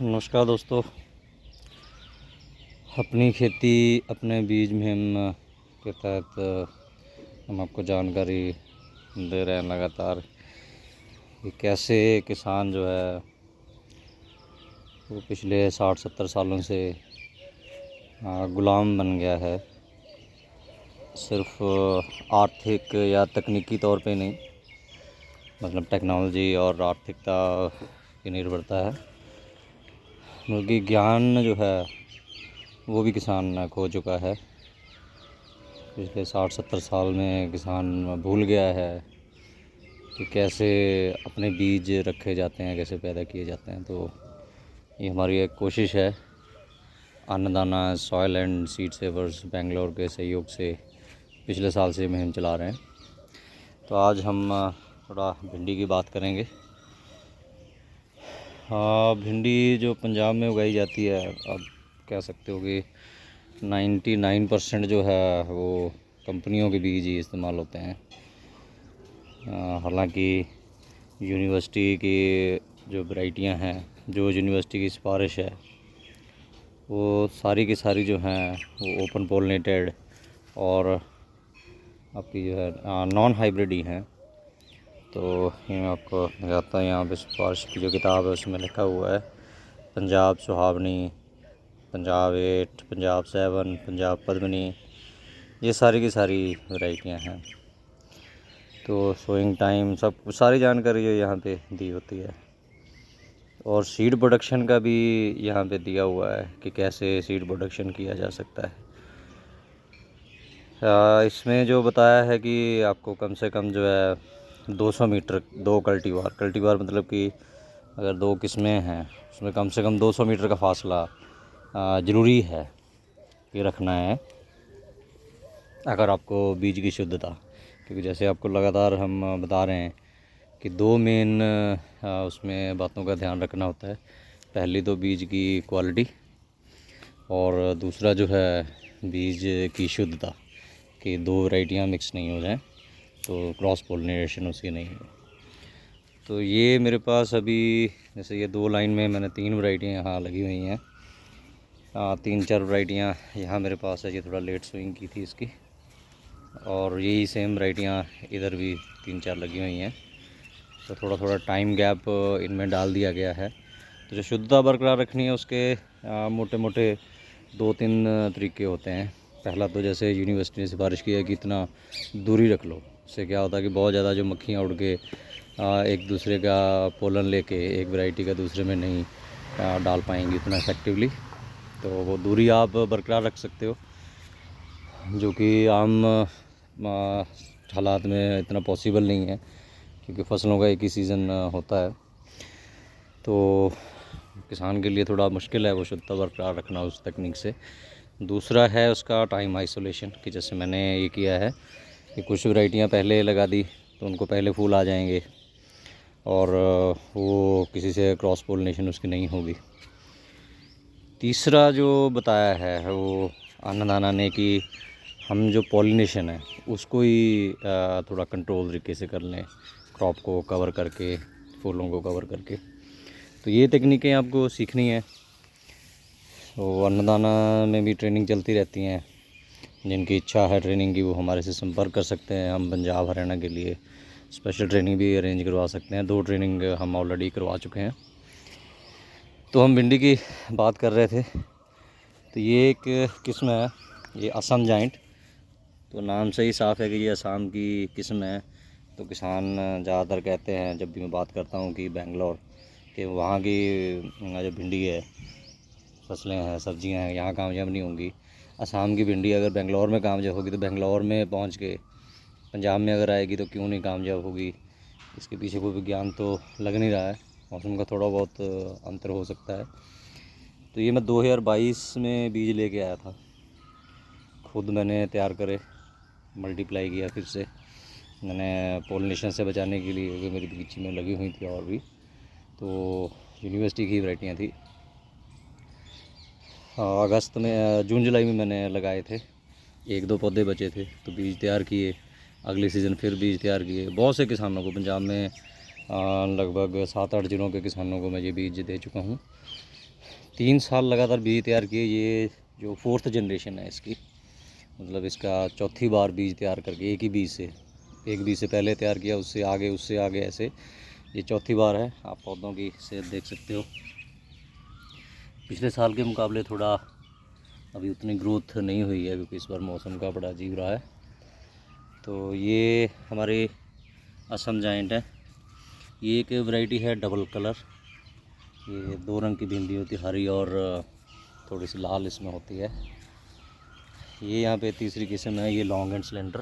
नमस्कार दोस्तों। अपनी खेती अपने बीज मुहिम के तहत हम आपको जानकारी दे रहे हैं लगातार कि कैसे किसान जो है वो पिछले 60-70 सालों से गुलाम बन गया है। सिर्फ आर्थिक या तकनीकी तौर पे नहीं, मतलब टेक्नोलॉजी और आर्थिकता की निर्भरता है, बल्कि ज्ञान जो है वो भी किसान खो चुका है। पिछले 60-70 साल में किसान भूल गया है कि कैसे अपने बीज रखे जाते हैं, कैसे पैदा किए जाते हैं। तो ये हमारी एक कोशिश है। अन्नदाना सॉइल एंड सीड सेवर्स बेंगलोर के सहयोग से पिछले साल से मुहिम चला रहे हैं। तो आज हम थोड़ा भिंडी की बात करेंगे। भिंडी जो पंजाब में उगाई जाती है, आप कह सकते हो कि 99% जो है वो कंपनियों के बीज ही इस्तेमाल होते हैं। हालांकि यूनिवर्सिटी की जो वैरायटियां हैं, जो यूनिवर्सिटी की सिफारिश है, वो सारी की सारी जो हैं वो ओपन पोलिनेटेड और आपकी जो है नॉन हाइब्रिड ही हैं। तो ये मैं आपको बताता हूँ। यहाँ पे सिफारिश की जो किताब है उसमें लिखा हुआ है पंजाब सुहावनी, पंजाब 8, पंजाब 7, पंजाब पद्मनी, ये सारी की सारी वैरायटियाँ हैं। तो सोइंग टाइम सब सारी जानकारी जो यहाँ पे दी होती है, और सीड प्रोडक्शन का भी यहाँ पे दिया हुआ है कि कैसे सीड प्रोडक्शन किया जा सकता है। इसमें जो बताया है कि आपको कम से कम जो है 200 मीटर 2 कल्टीवार मतलब कि अगर 2 किस्में हैं उसमें कम से कम 200 मीटर का फासला ज़रूरी है कि रखना है अगर आपको बीज की शुद्धता। क्योंकि जैसे आपको लगातार हम बता रहे हैं कि 2 मेन उसमें बातों का ध्यान रखना होता है। पहली तो बीज की क्वालिटी, और दूसरा जो है बीज की शुद्धता, कि 2 वैरायटियाँ मिक्स नहीं हो जाएं, तो क्रॉस पोलिनेशन उसकी नहीं हो। तो ये मेरे पास अभी जैसे ये 2 लाइन में मैंने 3 वैरायटियाँ यहाँ लगी हुई हैं। 3-4 वैरायटियाँ यहाँ मेरे पास है। ये थोड़ा लेट स्विंग की थी इसकी, और यही सेम वैरायटियाँ इधर भी 3-4 लगी हुई हैं। तो थोड़ा थोड़ा टाइम गैप इनमें डाल दिया गया है। तो जो शुद्धता बरकरार रखनी है उसके मोटे मोटे 2-3 तरीके होते हैं। पहला तो जैसे यूनिवर्सिटी ने सिफारिश की है कि इतना दूरी रख लो। उससे क्या होता है कि बहुत ज़्यादा जो मक्खियाँ उड़ के एक दूसरे का पोलन लेके एक वैरायटी का दूसरे में नहीं डाल पाएंगी उतना इफेक्टिवली। तो वो दूरी आप बरकरार रख सकते हो, जो कि आम हालात में इतना पॉसिबल नहीं है, क्योंकि फसलों का एक ही सीज़न होता है। तो किसान के लिए थोड़ा मुश्किल है वो शुद्धता बरकरार रखना उस तकनीक से। दूसरा है उसका टाइम आइसोलेशन, कि जैसे मैंने ये किया है कि कुछ वैरायटियाँ पहले लगा दी तो उनको पहले फूल आ जाएंगे, और वो किसी से क्रॉस पोलिनेशन उसकी नहीं होगी। तीसरा जो बताया है वो अन्नदाना ने कि हम जो पॉलिनेशन है उसको ही थोड़ा कंट्रोल तरीके से कर लें, क्रॉप को कवर करके, फूलों को कवर करके। तो ये तकनीकें आपको सीखनी है। तो अन्नदाना में भी ट्रेनिंग चलती रहती हैं। जिनकी इच्छा है ट्रेनिंग की वो हमारे से संपर्क कर सकते हैं। हम पंजाब हरियाणा के लिए स्पेशल ट्रेनिंग भी अरेंज करवा सकते हैं। 2 ट्रेनिंग हम ऑलरेडी करवा चुके हैं। तो हम भिंडी की बात कर रहे थे। तो ये एक किस्म है, ये असम जाइंट। तो नाम से ही साफ़ है कि ये असम की किस्म है। तो किसान ज़्यादातर कहते हैं, जब भी मैं बात करता हूँ कि बेंगलोर कि वहाँ की जो भिंडी है, फसलें हैं, सब्जियां हैं, यहाँ कामयाब नहीं होंगी। असम की भिंडी अगर बेंगलोर में कामयाब होगी तो बेंगलोर में पहुँच के पंजाब में अगर आएगी तो क्यों नहीं कामयाब होगी। इसके पीछे कोई विज्ञान तो लग नहीं रहा है। मौसम का थोड़ा बहुत अंतर हो सकता है। तो ये मैं 2022 में बीज लेके आया था, खुद मैंने तैयार करे, मल्टीप्लाई किया फिर से मैंने पोलिनेशन से बचाने के लिए, क्योंकि मेरी बगीची में लगी हुई थी और भी। तो यूनिवर्सिटी की वैरायटियाँ थी। अगस्त में जून जुलाई में मैंने लगाए थे। 1-2 पौधे बचे थे तो बीज तैयार किए। अगले सीज़न फिर बीज तैयार किए। बहुत से किसानों को पंजाब में लगभग 7-8 जिलों के किसानों को मैं ये बीज दे चुका हूँ। 3 साल लगातार बीज तैयार किए। ये जो 4th जनरेशन है इसकी, मतलब इसका चौथी बार बीज तैयार करके एक बीज से पहले तैयार किया, उससे आगे ऐसे ये चौथी बार है। आप पौधों की सेहत देख सकते हो, पिछले साल के मुकाबले थोड़ा अभी उतनी ग्रोथ नहीं हुई है क्योंकि इस बार मौसम का बड़ा अजीब रहा है। तो ये हमारे असम जाइंट है। ये एक वैरायटी है डबल कलर। ये 2 रंग की भिंडी होती है, हरी और थोड़ी सी लाल इसमें होती है। ये यहाँ पे तीसरी किस्म है, ये लॉन्ग एंड सिलेंडर।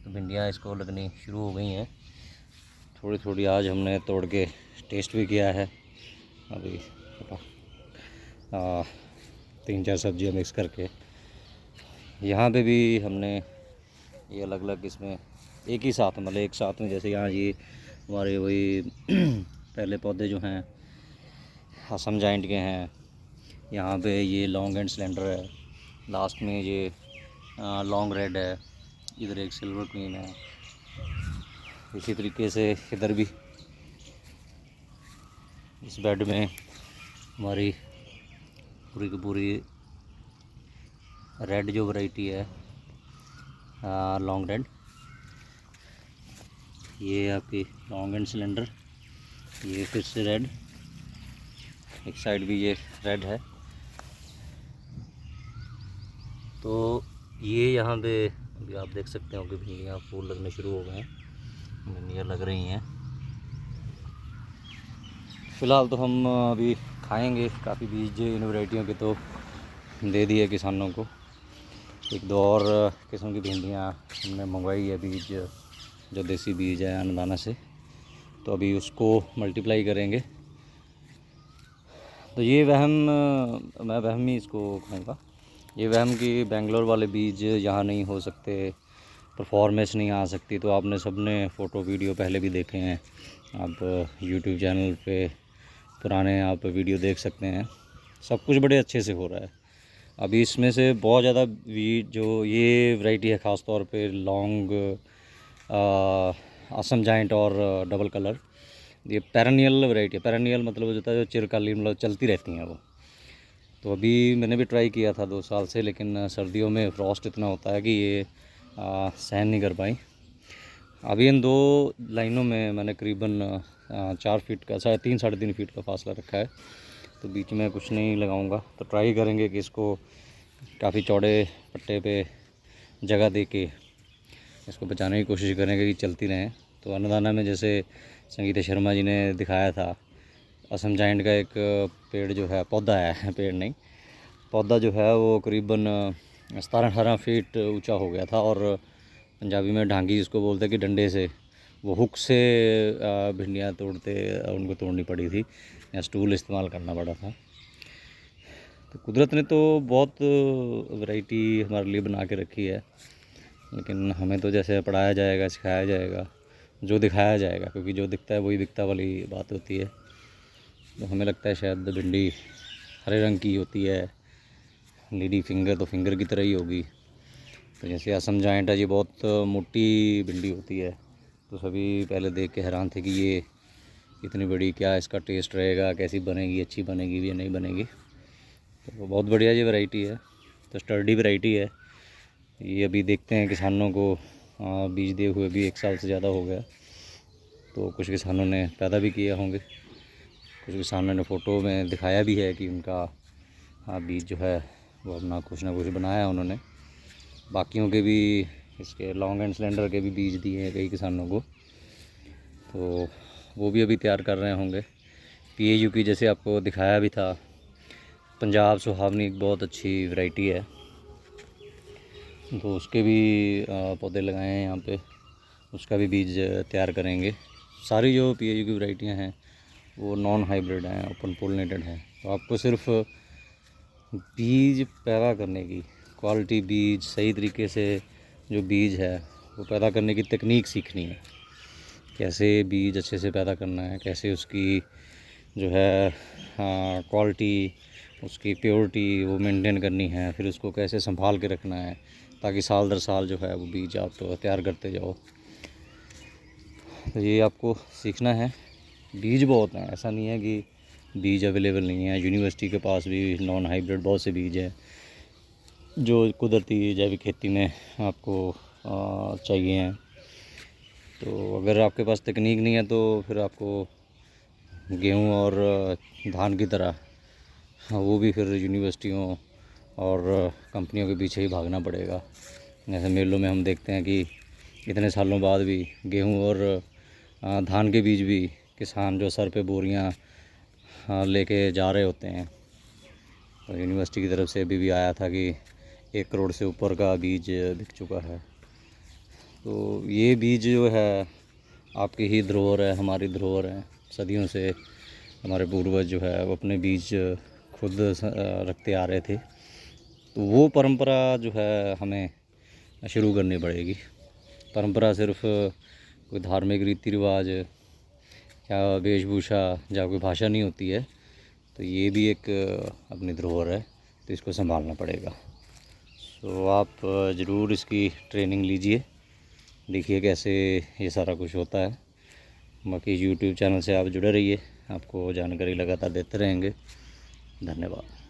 तो भिंडियाँ इसको लगनी शुरू हो गई हैं थोड़ी थोड़ी। आज हमने तोड़ के टेस्ट भी किया है। अभी 3-4 सब्जियाँ मिक्स करके। यहाँ पे भी हमने ये अलग अलग किस्में एक ही साथ मतलब एक साथ में, जैसे यहाँ ये हमारे वही पहले पौधे जो हैं असम जाइंट के हैं। यहाँ पे ये लॉन्ग एंड सिलेंडर है, लास्ट में ये लॉन्ग रेड है, इधर एक सिल्वर क्वीन है। इसी तरीके से इधर भी इस बेड में हमारी पूरी की पूरी रेड जो वैरायटी है, लॉन्ग रेड। ये आपकी लॉन्ग एंड सिलेंडर, ये फिर से रेड, एक साइड भी ये रेड है। तो ये यहाँ पे अभी आप देख सकते हो कि भिंडियाँ फूल लगने शुरू हो गए हैं, भिंडियाँ लग रही हैं। फ़िलहाल तो हम अभी खाएंगे। काफ़ी बीज इन वैरायटियों के तो दे दिए किसानों को। 1-2 और किस्म की भिंडियाँ हमने मंगवाई है, बीज जो देसी बीज है अन्नदाना से। तो अभी उसको मल्टीप्लाई करेंगे। तो ये वहम, मैं वहम ही इसको कहूँगा, ये वहम कि बेंगलोर वाले बीज यहाँ नहीं हो सकते, परफॉर्मेंस नहीं आ सकती। तो आपने सबने फ़ोटो वीडियो पहले भी देखे हैं, आप यूट्यूब चैनल पे पुराने आप वीडियो देख सकते हैं। सब कुछ बड़े अच्छे से हो रहा है। अभी इसमें से बहुत ज़्यादा बीज जो ये वैरायटी है, ख़ास तौर पे लॉन्ग असम जाइंट और डबल कलर, ये पेरेनियल वैरायटी है। पेरेनियल मतलब होता है जो चिरकालीन, मतलब चलती रहती हैं वो। तो अभी मैंने भी ट्राई किया था 2 साल से, लेकिन सर्दियों में फ्रॉस्ट इतना होता है कि ये सहन नहीं कर पाई। अभी इन 2 लाइनों में मैंने करीबन 4 फीट का, 3-3.5 फीट का फासला रखा है। तो बीच में कुछ नहीं लगाऊंगा। तो ट्राई करेंगे कि इसको काफ़ी चौड़े पट्टे पे जगह दे के इसको बचाने की कोशिश करेंगे कि चलती रहें। तो अन्नदाना में जैसे संगीता शर्मा जी ने दिखाया था, असम जाइंट का एक पेड़ जो है, पौधा है, पेड़ नहीं, पौधा जो है वो करीबन 17-18 फीट ऊंचा हो गया था। और पंजाबी में ढांगी जिसको बोलते हैं कि डंडे से, वो हुक से भिंडियाँ उनको तोड़नी पड़ी थी, या स्टूल इस्तेमाल करना पड़ा था। तो कुदरत ने तो बहुत वैरायटी हमारे लिए बना के रखी है, लेकिन हमें तो जैसे पढ़ाया जाएगा, सिखाया जाएगा, जो दिखाया जाएगा, क्योंकि जो दिखता है वही दिखता वाली बात होती है। तो हमें लगता है शायद भिंडी हरे रंग की होती है, लेडी फिंगर तो फिंगर की तरह ही होगी। तो जैसे असम जाइंट है, ये बहुत मोटी भिंडी होती है। तो सभी पहले देख के हैरान थे कि ये इतनी बड़ी, क्या इसका टेस्ट रहेगा, कैसी बनेगी, अच्छी बनेगी या नहीं बनेगी। तो बहुत बढ़िया ये वैरायटी है। तो स्टर्डी वैरायटी है ये। अभी देखते हैं, किसानों को बीज दिए हुए भी 1 साल से ज़्यादा हो गया। तो कुछ किसानों ने पैदा भी किए होंगे, कुछ किसानों ने फ़ोटो में दिखाया भी है कि उनका बीज जो है वो अपना कुछ ना कुछ बनाया है उन्होंने। बाकियों के भी, इसके लॉन्ग एंड सिलेंडर के भी बीज दिए हैं कई किसानों को। तो वो भी अभी तैयार कर रहे होंगे। PAU की जैसे आपको दिखाया भी था, पंजाब सुहावनी एक बहुत अच्छी वैरायटी है। तो उसके भी पौधे लगाए हैं यहाँ पे, उसका भी बीज तैयार करेंगे। सारी जो PAU की वैरायटियाँ हैं वो नॉन हाइब्रिड हैं, ओपन पोलिनेटेड हैं। तो आपको सिर्फ बीज पैदा करने की क्वालिटी, बीज सही तरीके से जो बीज है वो पैदा करने की तकनीक सीखनी है। कैसे बीज अच्छे से पैदा करना है, कैसे उसकी जो है क्वालिटी, उसकी प्योरिटी वो मेंटेन करनी है, फिर उसको कैसे संभाल के रखना है ताकि साल दर साल जो है वो बीज आप तैयार करते जाओ। तो ये आपको सीखना है। बीज बहुत हैं, ऐसा नहीं है कि बीज अवेलेबल नहीं है। यूनिवर्सिटी के पास भी नॉन हाइब्रिड बहुत से बीज हैं जो कुदरती जैविक खेती में आपको चाहिए हैं। तो अगर आपके पास तकनीक नहीं है तो फिर आपको गेहूं और धान की तरह वो भी फिर यूनिवर्सिटियों और कंपनियों के पीछे ही भागना पड़ेगा। जैसे मेलों में हम देखते हैं कि इतने सालों बाद भी गेहूं और धान के बीज भी किसान जो सर पे बोरियां लेके जा रहे होते हैं। और यूनिवर्सिटी की तरफ से अभी भी आया था कि 1 करोड़ से ऊपर का बीज बिक चुका है। तो ये बीज जो है आपकी ही धरोहर है, हमारी धरोहर है। सदियों से हमारे पूर्वज जो है वो अपने बीज खुद रखते आ रहे थे। तो वो परंपरा जो है हमें शुरू करनी पड़ेगी। परंपरा सिर्फ कोई धार्मिक रीति रिवाज या वेशभूषा या कोई भाषा नहीं होती है। तो ये भी एक अपनी धरोहर है, तो इसको संभालना पड़ेगा। तो आप ज़रूर इसकी ट्रेनिंग लीजिए, देखिए कैसे ये सारा कुछ होता है। बाकी यूट्यूब चैनल से आप जुड़े रहिए, आपको जानकारी लगातार देते रहेंगे। धन्यवाद।